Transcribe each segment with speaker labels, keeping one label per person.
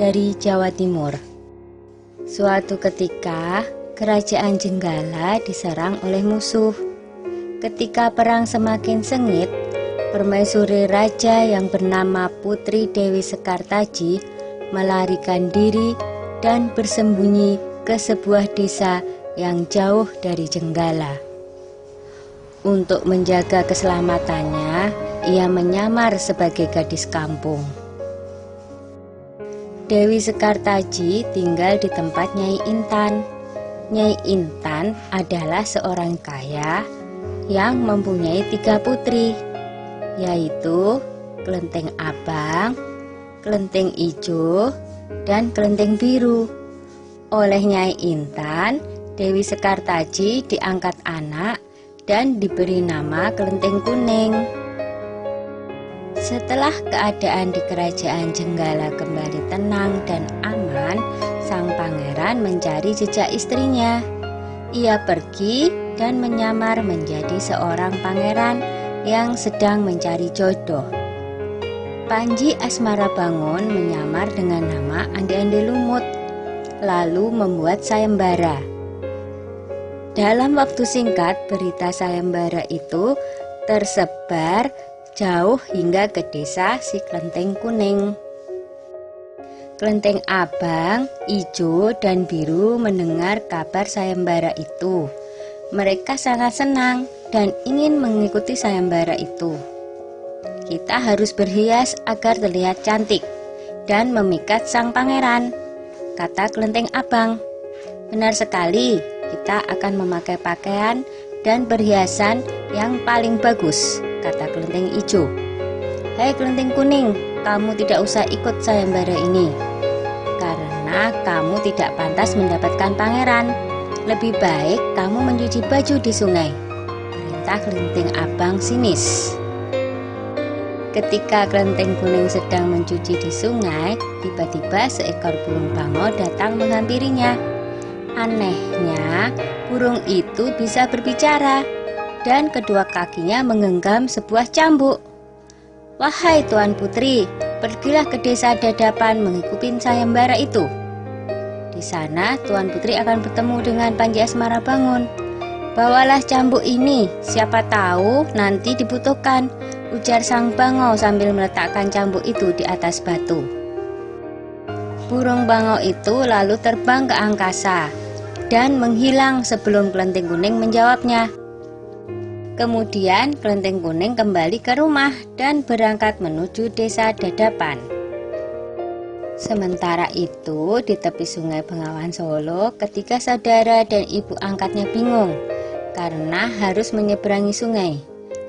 Speaker 1: dari Jawa Timur. Suatu ketika, kerajaan Jenggala diserang oleh musuh. Ketika perang semakin sengit, permaisuri raja yang bernama Putri Dewi Sekartaji melarikan diri dan bersembunyi ke sebuah desa yang jauh dari Jenggala. Untuk menjaga keselamatannya, ia menyamar sebagai gadis kampung. Dewi Sekartaji tinggal di tempat Nyai Intan. Nyai Intan adalah seorang kaya yang mempunyai 3 putri, yaitu Kelenteng Abang, Kelenteng Ijo, dan Kelenteng Biru. Oleh Nyai Intan, Dewi Sekartaji diangkat anak dan diberi nama Kelenteng Kuning. Setelah keadaan di kerajaan Jenggala kembali tenang dan aman, sang pangeran mencari jejak istrinya. Ia pergi dan menyamar menjadi seorang pangeran yang sedang mencari jodoh. Panji Asmarabangun menyamar dengan nama Ande-Ande Lumut, lalu membuat sayembara. Dalam waktu singkat, berita sayembara itu tersebar jauh hingga ke desa si Kelenteng Kuning. Kelenteng Abang, Ijo, dan Biru mendengar kabar sayembara itu. Mereka sangat senang dan ingin mengikuti sayembara itu. Kita harus berhias agar terlihat cantik dan memikat sang pangeran, kata Kelenteng Abang. Benar sekali, kita akan memakai pakaian dan perhiasan yang paling bagus, kata Kelenteng Ijo. Hai Kelenteng Kuning, kamu tidak usah ikut sayembara ini, karena kamu tidak pantas mendapatkan pangeran. Lebih baik kamu mencuci baju di sungai, perintah Kelenteng Abang sinis. Ketika Kelenteng Kuning sedang mencuci di sungai, tiba-tiba seekor burung bangau datang menghampirinya. Anehnya, burung itu bisa berbicara dan kedua kakinya menggenggam sebuah cambuk. Wahai Tuan Putri, pergilah ke desa Dadapan mengikuti sayembara itu. Di sana Tuan Putri akan bertemu dengan Panji Asmarabangun. Bawalah cambuk ini, siapa tahu nanti dibutuhkan, ujar sang bangau sambil meletakkan cambuk itu di atas batu. Burung bangau itu lalu terbang ke angkasa dan menghilang sebelum Kelenteng Kuning menjawabnya. Kemudian Kelenteng Kuning kembali ke rumah dan berangkat menuju desa Dadapan. Sementara itu, di tepi sungai Bengawan Solo, ketiga saudara dan ibu angkatnya bingung karena harus menyeberangi sungai,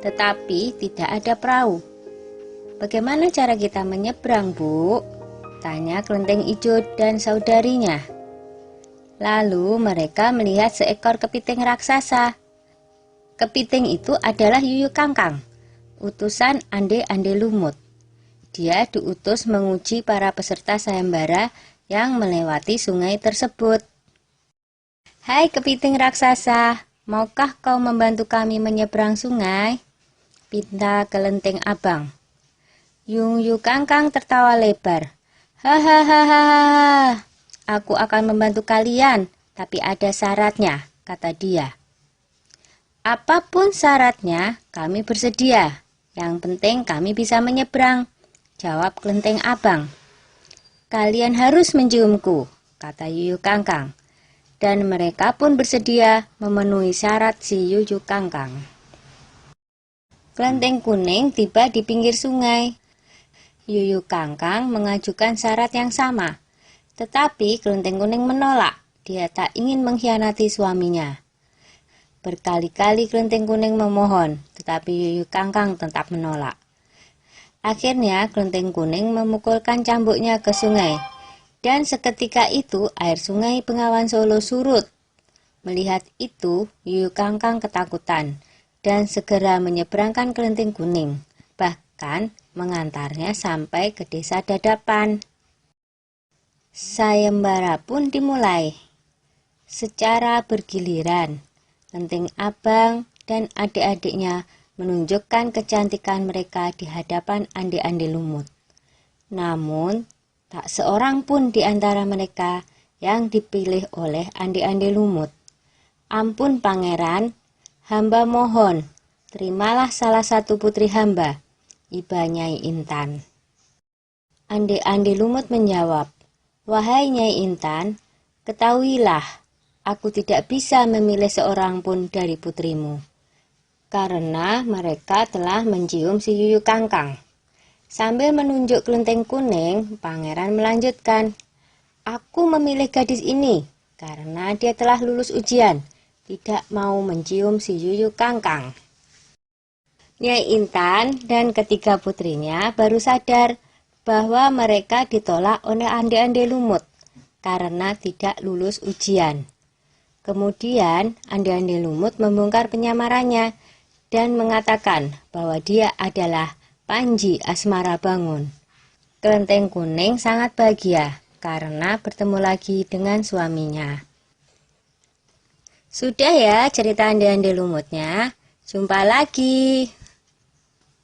Speaker 1: tetapi tidak ada perahu. Bagaimana cara kita menyeberang, Bu? Tanya Kelenteng Ijo dan saudarinya. Lalu mereka melihat seekor kepiting raksasa. Kepiting itu adalah Yuyu Kangkang, utusan Ande-Ande Lumut. Dia diutus menguji para peserta sayembara yang melewati sungai tersebut. Hai kepiting raksasa, maukah kau membantu kami menyeberang sungai? Pinta Kelenteng Abang. Yuyu Kangkang tertawa lebar. Hahaha, aku akan membantu kalian, tapi ada syaratnya, kata dia. Apapun syaratnya, kami bersedia. Yang penting kami bisa menyeberang, jawab Kelenteng Abang. Kalian harus menciumku, kata Yuyu Kangkang. Dan mereka pun bersedia memenuhi syarat si Yuyu Kangkang. Kelenteng Kuning tiba di pinggir sungai. Yuyu Kangkang mengajukan syarat yang sama, tetapi Kelenteng Kuning menolak. Dia tak ingin mengkhianati suaminya. Berkali-kali Kelenteng Kuning memohon, tetapi Yuyu Kangkang tetap menolak. Akhirnya Kelenteng Kuning memukulkan cambuknya ke sungai, dan seketika itu air sungai Bengawan Solo surut. Melihat itu, Yuyu Kangkang ketakutan dan segera menyeberangkan Kelenteng Kuning, bahkan mengantarnya sampai ke desa Dadapan. Sayembara pun dimulai. Secara bergiliran, Kelenteng Abang dan adik-adiknya menunjukkan kecantikan mereka di hadapan Ande-Ande Lumut. Namun, Tak seorang pun di antara mereka yang dipilih oleh Andi-Andi Lumut. Ampun pangeran, hamba mohon, terimalah salah satu putri hamba, iba Nyai Intan. Andi-Andi Lumut menjawab, wahai Nyai Intan, ketahuilah, aku tidak bisa memilih seorang pun dari putrimu, karena mereka telah mencium si Yuyu Kangkang. Sambil menunjuk kelenteng kuning, pangeran melanjutkan, aku memilih gadis ini karena dia telah lulus ujian, tidak mau mencium si Yuyu Kangkang. Nyai Intan dan ketiga putrinya baru sadar bahwa mereka ditolak oleh Andi-Andi Lumut karena tidak lulus ujian. Kemudian Andi-Andi Lumut membongkar penyamarannya dan mengatakan bahwa dia adalah Panji Asmara Bangun. Kelenteng kuning sangat bahagia karena bertemu lagi dengan suaminya. Sudah ya cerita Andi-Andi Lumutnya. Jumpa lagi.